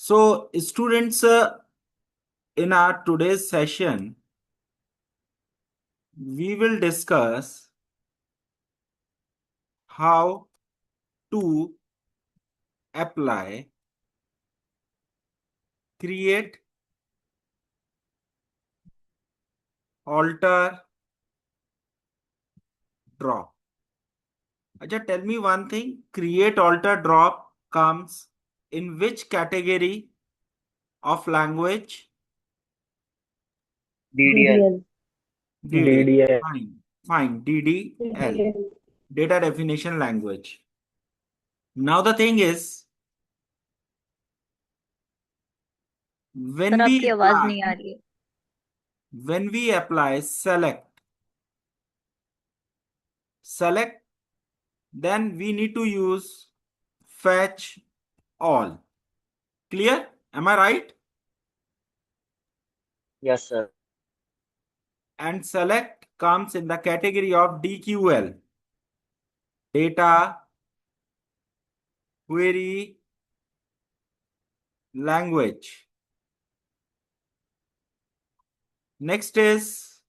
So, students, in our today's session, we will discuss how to apply, create, alter, drop. Acha, tell me one thing. Create, alter, drop comes in which category of language? DDL. DDL. DDL. Fine. DDL. DDL. Data definition language. Now the thing is, when sir we आपकी आवाज apply, नहीं आ रही है। when we apply select, then we need to use fetch all. Clear? Am I right? Yes, sir. And select comes in the category of DQL. Data query language. Next is,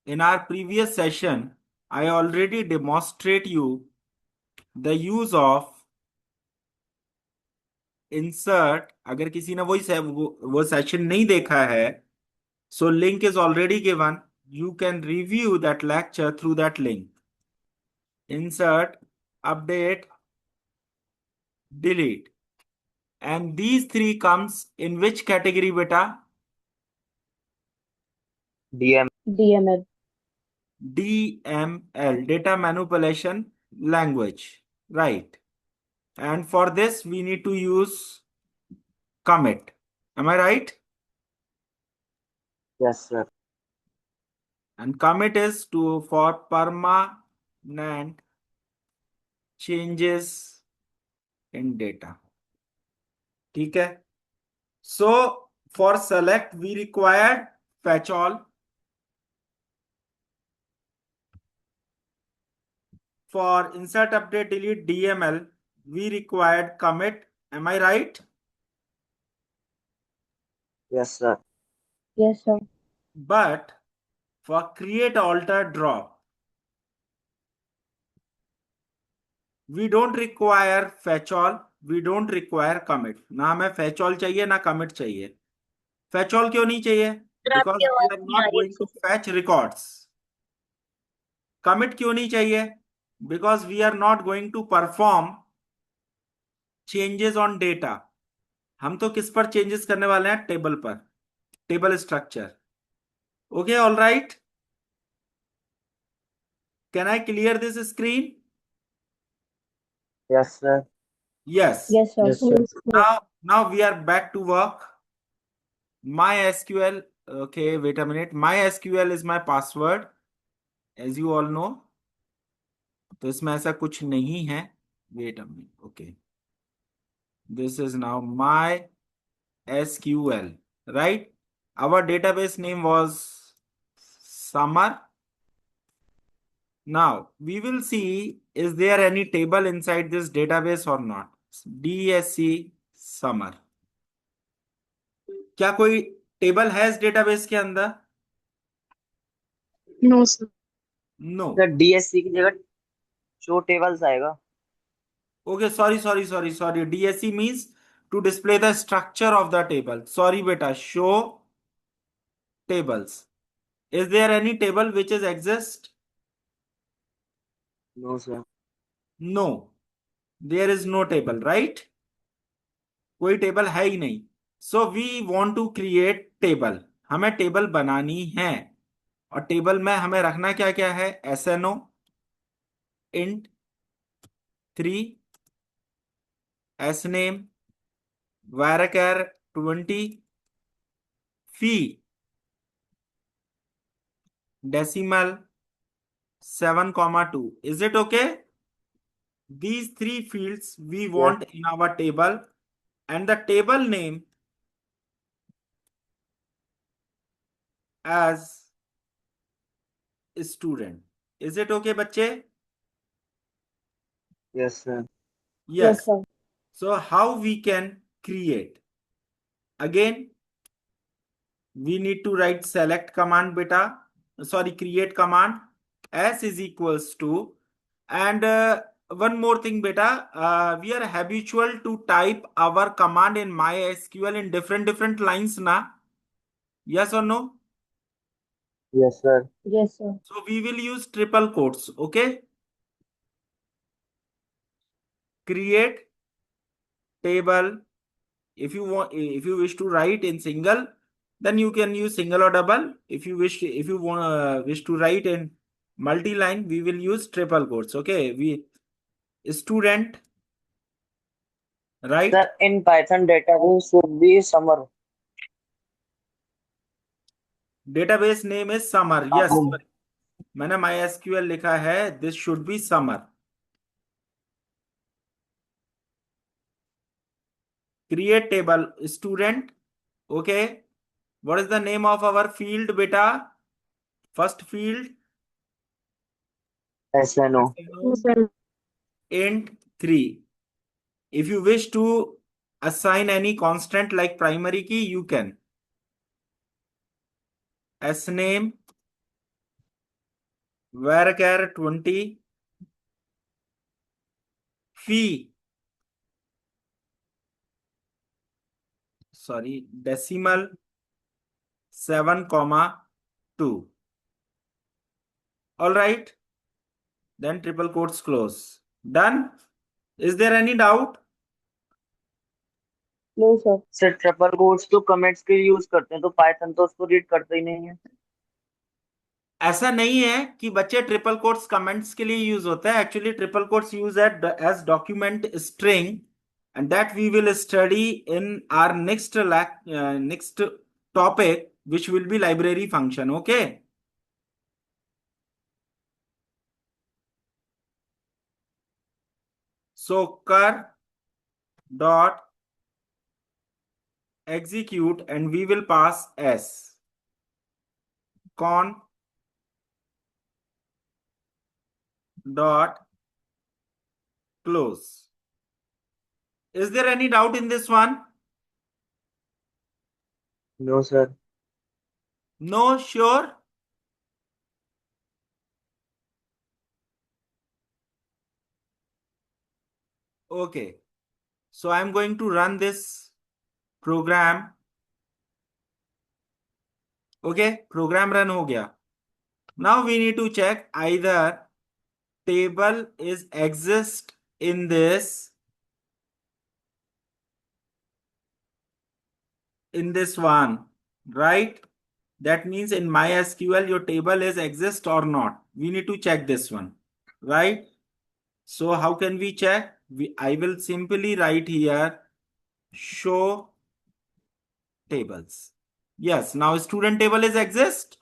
in our previous session, I already demonstrate you the use of insert. अगर किसी ने वो session नहीं देखा है, so link is already given. You can review that lecture through that link. Insert, update, delete. And these three comes in which category, beta? DML. DML, data manipulation language, right? And for this we need to use commit. Am I right? Yes, sir. And commit is for permanent changes in data. ठीक है? So for select we required fetch all. For insert, update, delete, DML, we required commit. Am I right? Yes, sir. Yes, sir. But for create, alter, drop, we don't require fetch all, we don't require commit. ना हमें fetch all चाहिए ना commit चाहिए. Fetch all क्यों नहीं चाहिए? Because we are not going to fetch records. Commit क्यों नहीं चाहिए? Because we are not going to perform changes on data. हम तो किस पर changes करने वाले हैं? टेबल पर, table structure. Okay, all right. Can I clear this screen? Yes, sir. Yes. Yes, sir. Yes, sir. Now we are back to work. MySQL. Okay, wait a minute. MySQL is my password, as you all know. तो इसमें ऐसा कुछ नहीं है. Wait a minute. Okay. This is now MySQL, right? Our database name was Summer. Now we will see, is there any table inside this database or not? DSC Summer. क्या कोई table है इस डेटाबेस के अंदर? No, sir. No. Sir DSC की जगह show tables आएगा. Okay, sorry. DSC means to display the structure of the table. Sorry beta, show tables. Is there any table which is exist? No, sir. No, there is no table, right? कोई table है ही नहीं. So we want to create table. हमें table बनानी है, और table में हमें रखना क्या क्या है? SNO, int 3, sname, varchar 20, fee decimal 7,2. Is it okay? These three fields we want in our table, and the table name as student. Is it okay, बच्चे? Yes, sir. Yes. Yes, sir. So how we can create? Again, we need to write select command beta, sorry, create command. S is equals to, and one more thing beta, we are habitual to type our command in MySQL in different lines na? Yes or no? Yes, sir. Yes, sir. So we will use triple quotes. Okay, create table. If you wish to write in single, then you can use single or double. If you want wish to write in multi-line, we will use triple quotes. Okay, we student, right? Sir, in Python database should be summer. Database name is summer. Yes, आपको मैंने MySQL लिखा है, this should be summer. Create table student. Okay, what is the name of our field beta? First field, SNO. Yes, sir. int 3. If you wish to assign any constant like primary key, you can. Sname varchar 20 fee, sorry, decimal 7,2. All right, then triple quotes close. Done. Is there any doubt? No, sir. Sir triple quotes तो comments के लिए use करते हैं, तो Python तो उसको read करता ही नहीं है। ऐसा नहीं है कि बच्चे ट्रिपल कोट्स कमेंट्स के लिए यूज होता है। Actually triple quotes use as document string, and that we will study in our next topic which will be library function. Okay, so कर dot execute and we will pass s con dot close. Is there any doubt in this one? No sir. No, sure. Okay, so I'm going to run this program. Okay, program run हो गया. Now we need to check either table is exist in this one, right? That means in MySQL your table is exist or not. We need to check this one, right? So how can we check? I will simply write here show tables. Yes, now student table is exist.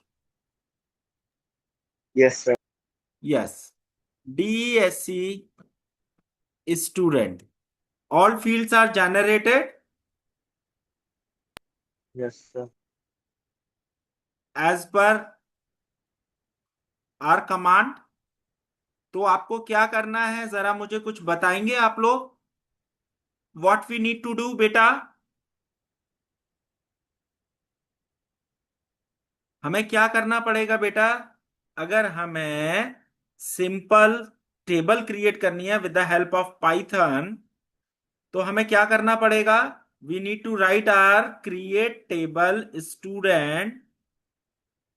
Yes sir. Yes, DESC is student. All fields are generated yes sir. as per our command. तो आपको क्या करना है, जरा मुझे कुछ बताएंगे आप लोग? What we need to do बेटा? हमें क्या करना पड़ेगा बेटा? अगर हमें सिंपल टेबल क्रिएट करनी है with the help of Python, तो हमें क्या करना पड़ेगा? We need to write or create table student,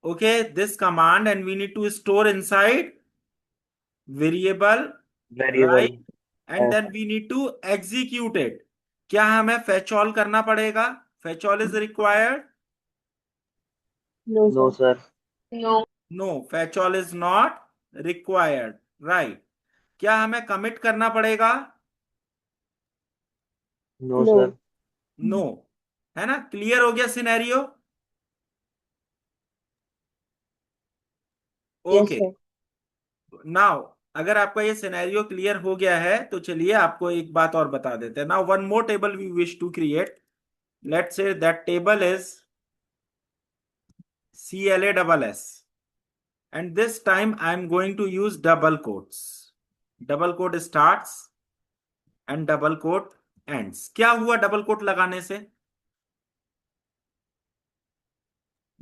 okay, this command, and we need to store inside variable, variable right, and then we need to execute it. क्या हमें fetch all करना पड़ेगा? Fetch all is required? No, no sir. Sir. No. No, fetch all is not required, right. क्या हमें commit करना पड़ेगा? No No. Sir. No. है ना? क्लियर हो गया scenario? Yes, okay, sir. Now अगर आपका ये सिनेरियो क्लियर हो गया है तो चलिए आपको एक बात और बता देते हैं. Now one more table we wish to create. Let's say that table is CLASS, and this time I am going to use double quotes. Double quote starts and double quote ends. क्या हुआ double coat लगाने से?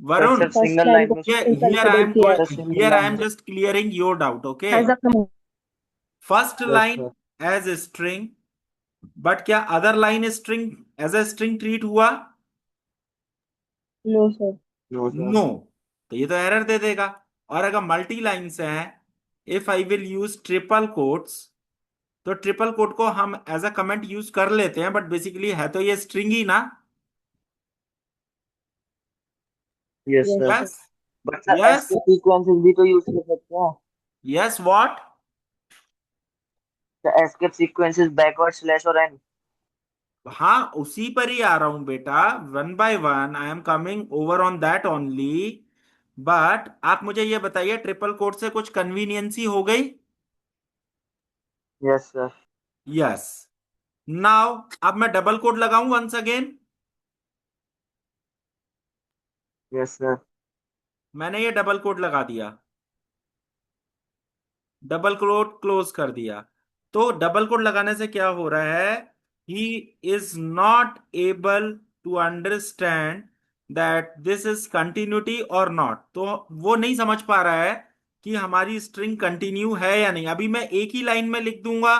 Sir Varun, सिर्फ first single line line को में here fill here करके I am देखिए going, sir single here I line am में just clearing your doubt, okay? As a First yes line sir as a string, but क्या other line string as a string treat हुआ? No sir. No sir No. तो ये तो error दे देगा। और अगर मल्टी लाइन्स हैं, if I will use triple quotes, तो ट्रिपल कोट को हम एज अ कमेंट यूज कर लेते हैं, बट बेसिकली है तो ये स्ट्रिंग ही ना। Yes yes sir sir. Yes. But sir yes. Escape sequences भी तो यूज कर सकते हैं। Yes what? तो एस्केप सीक्वेंसेस बैकवर्ड स्लैश और एन। हाँ, उसी पर ही आ रहा हूं बेटा। One by one I am coming over on that only. But आप मुझे ये बताइए, ट्रिपल कोट से कुछ कन्वीनियंसी हो गई? Yes sir yes. नाउ अब मैं डबल कोट लगाऊं वंस अगेन। यस सर मैंने ये डबल कोट लगा दिया, डबल कोट क्लोज कर दिया। तो डबल कोट लगाने से क्या हो रहा है? He is not able to understand that this is continuity और नॉट। तो वो नहीं समझ पा रहा है कि हमारी स्ट्रिंग कंटिन्यू है या नहीं। अभी मैं एक ही लाइन में लिख दूंगा,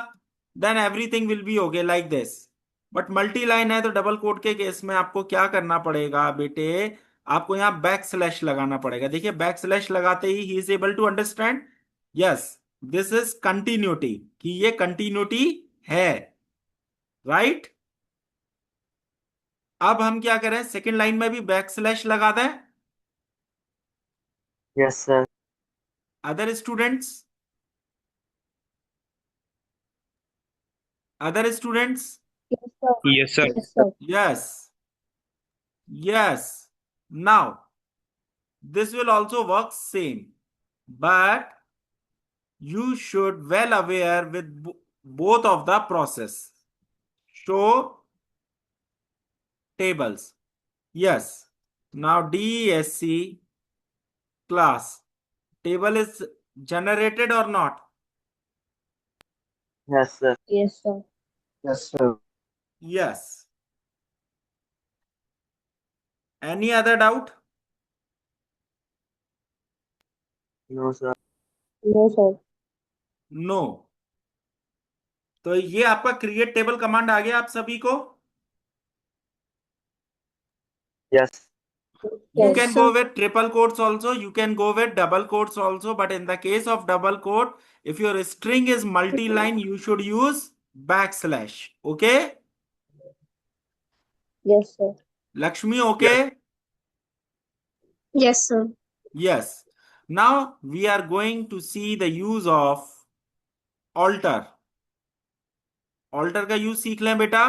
then everything will be okay like this. But multi line है तो डबल कोट के केस में आपको क्या करना पड़ेगा बेटे? आपको यहां बैक स्लैश लगाना पड़ेगा। देखिए, बैक स्लैश लगाते ही is able to understand. Yes, this is continuity, कि ये कंटिन्यूटी है। राइट। अब हम क्या करें, सेकेंड लाइन में भी बैक स्लैश लगा दें। Yes sir other students, other students. Yes sir. Yes, sir. Yes sir. Yes. Yes. Now this will also work same, but you should well aware with both of the process. Show tables. Yes. Now DESC class table is generated or not? Yes sir yes sir. Yes sir Yes. Any other doubt? No sir no sir. No. तो ये आपका create table command आ गया आप सभी को। Yes You yes can go sir. with triple quotes also, you can go with double quotes also, but in the case of double quote, if your string is multi-line, you should use backslash. Okay? Yes sir. Lakshmi, okay? Yes sir. Yes. Now we are going to see the use of alter. Alter का use सीख लें बेटा।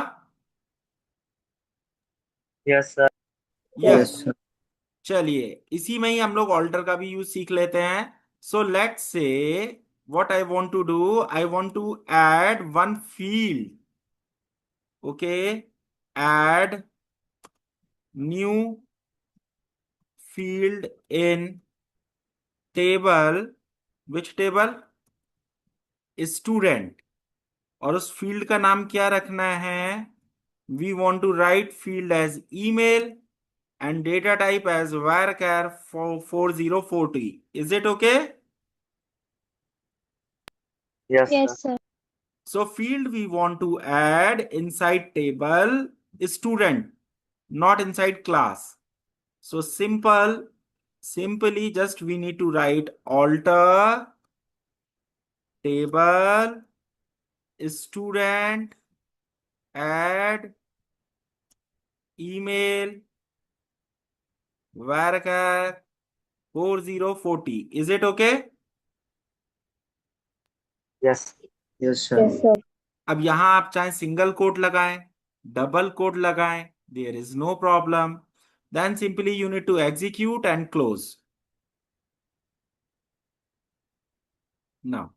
Yes sir yes. Yes. चलिए, इसी में ही हम लोग alter का भी यूज सीख लेते हैं। So let's say what I want to do, I want to add one field. Okay, add new field in table. Which table? Student. और उस फील्ड का नाम क्या रखना है? We want to write field as email and data type as varchar for 4040. Is it okay? Yes sir yes sir. So field we want to add inside table is student, not inside class. So simply just we need to write alter table student add email varchar 4040. Is it okay? Yes yes yes sir. अब यहां आप चाहे single quote लगाएं, double quote लगाएं, there is no problem. Then simply you need to execute and close. Now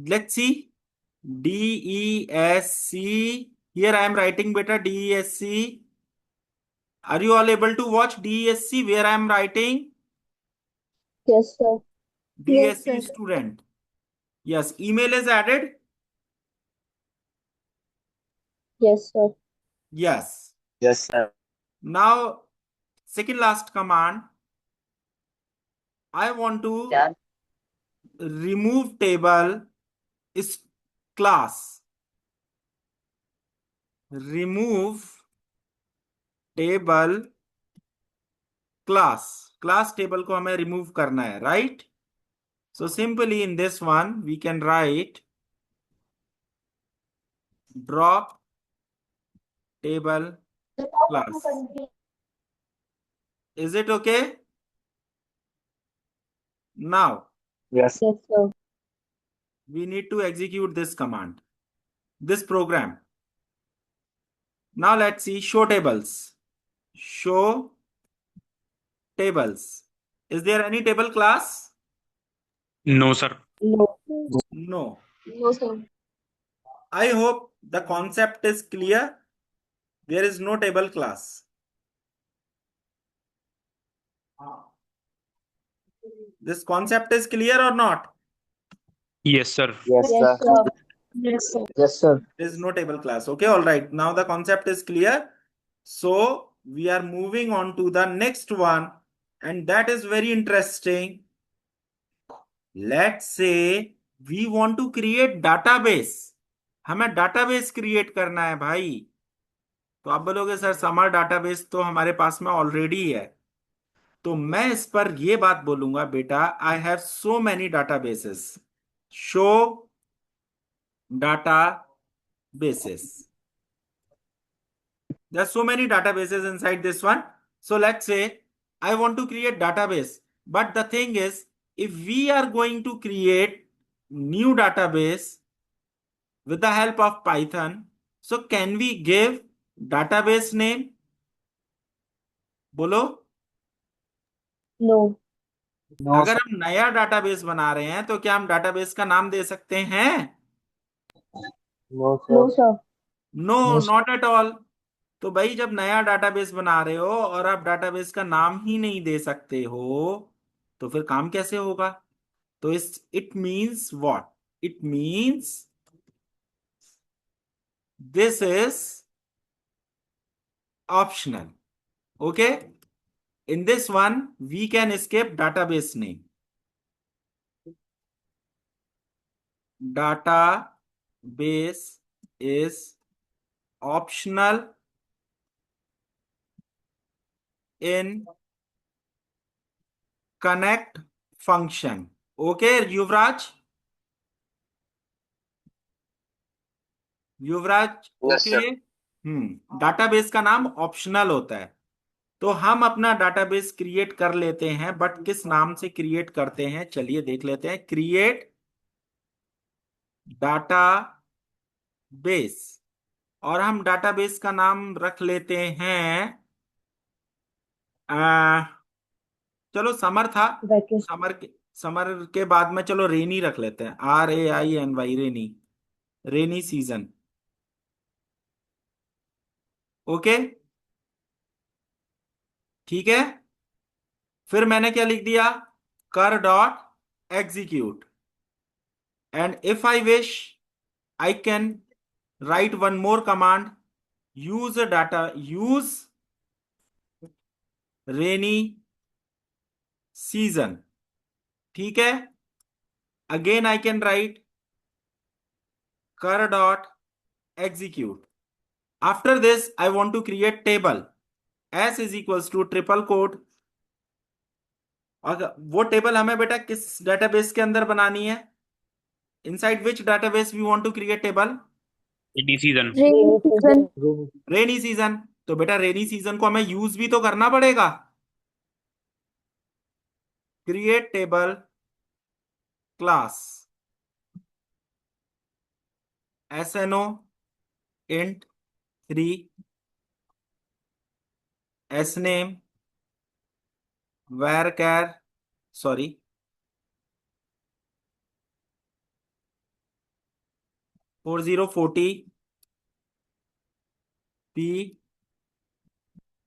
let's see DESC। here I am writing beta DESC। are you all able to watch DESC where I am writing yes sir. Yes DESC sir. student? Yes, student. Yes, email is added. Yes, sir. Yes. Yes, sir. Now, second last command. I want to क्या? remove table is class. Remove table class. Class table को हमें remove करना है, right? So simply in this one we can write drop table class. Is it okay? Now Yes. Yes, sir. we need to execute this command, this program. Now let's see show tables. Show tables. Is there any table class? No, sir. No. No. No, sir. I hope the concept is clear. There is no table class. This concept is clear or not? Yes, sir. Yes, Yes, sir. sir. Yes, sir. Yes, sir. There is no table class. Okay, all right. Now the concept is clear. So we are moving on to the next one, and that is very interesting. Let's say we want to create database. हमें database create करना है भाई. तो आप बोलोगे sir summer database तो हमारे पास में ऑलरेडी है. तो मैं इस पर ये बात बोलूंगा बेटा, I have so many databases. Show databases. There are so many databases inside this one. So let's say I want to create database. But the thing is, if we are going to create new database with the help of Python, so can we give database name? बोलो. No. No, अगर sir. हम नया database बना रहे हैं तो क्या हम डाटाबेस का नाम दे सकते हैं? No, No, sir. sir. No, No, sir. Not at all. तो भाई जब नया डाटाबेस बना रहे हो और आप डाटाबेस का नाम ही नहीं दे सकते हो तो फिर काम कैसे होगा? तो इस it means what? It means this is optional. Okay, in this one we can skip database name. Database is optional in connect function. Okay, Yuvraj. Yuvraj Yes, okay. sir. Database का नाम ऑप्शनल होता है. तो हम अपना डाटाबेस क्रिएट कर लेते हैं, बट किस नाम से क्रिएट करते हैं चलिए देख लेते हैं. Create database. और हम डाटाबेस का नाम रख लेते हैं, चलो समर था. Vacation. समर के बाद में चलो रेनी रख लेते हैं. RAINY rainy. Rainy season. Okay, ठीक है. फिर मैंने क्या लिख दिया? Cur dot execute. And if I wish I can write one more command. Use rainy season. ठीक है. Again I can write cur dot execute. After this I want to create table. S is equals to triple quote. और वो table हमें बेटा किस database के अंदर बनानी है? Inside which database we want to create table? Rainy season. Rainy season. Rainy season. तो बेटा रेनी सीजन को हमें यूज भी तो करना पड़ेगा. Create table class SNO int 3 sname varchar 4040 p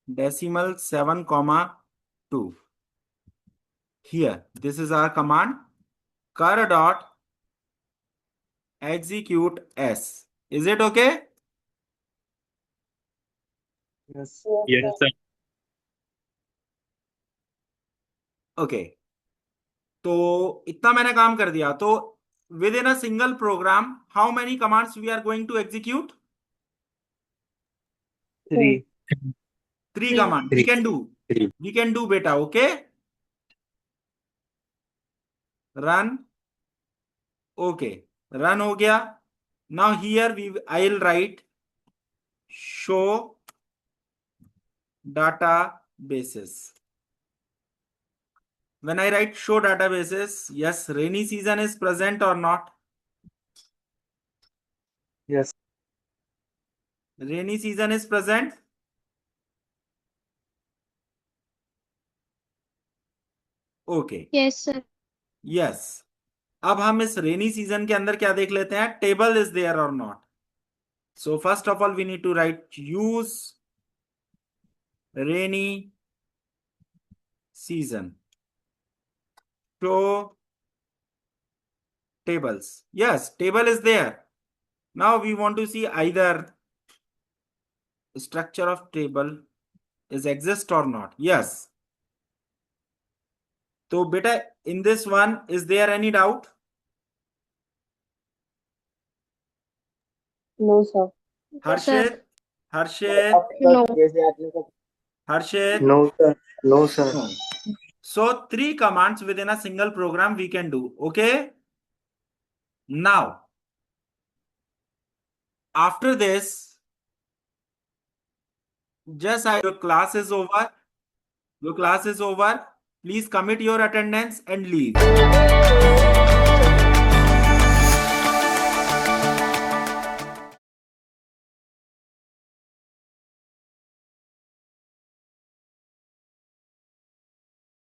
decimal 7,2. Here this is our command. Car dot execute S. Is it okay? Yes. Yes, sir. Okay, तो इतना मैंने काम कर दिया। तो with in a single program how many commands we are going to execute? 3. 3 Three. Command we can do, we can do बेटा। Okay, run. Okay, run हो गया। Now here we I will write show databases. When I write show databases, yes, rainy season is present or not? Yes. Rainy season is present. Okay, Yes, sir. yes. अब हम इस rainy season के अंदर क्या देख लेते हैं, table is there और not. So first of all we need to write use rainy season show tables. Yes, table is there. Now we want to see either structure of table is exist or not. Yes. तो बेटा in this one is there any doubt? No, sir. Harshit, Harshit, No. जैसे आपने कहा. हर्षित, No sir. No sir. no. So 3 commands within a single program we can do. Okay, now after this just your class is over. Your class is over. Please commit your attendance and leave.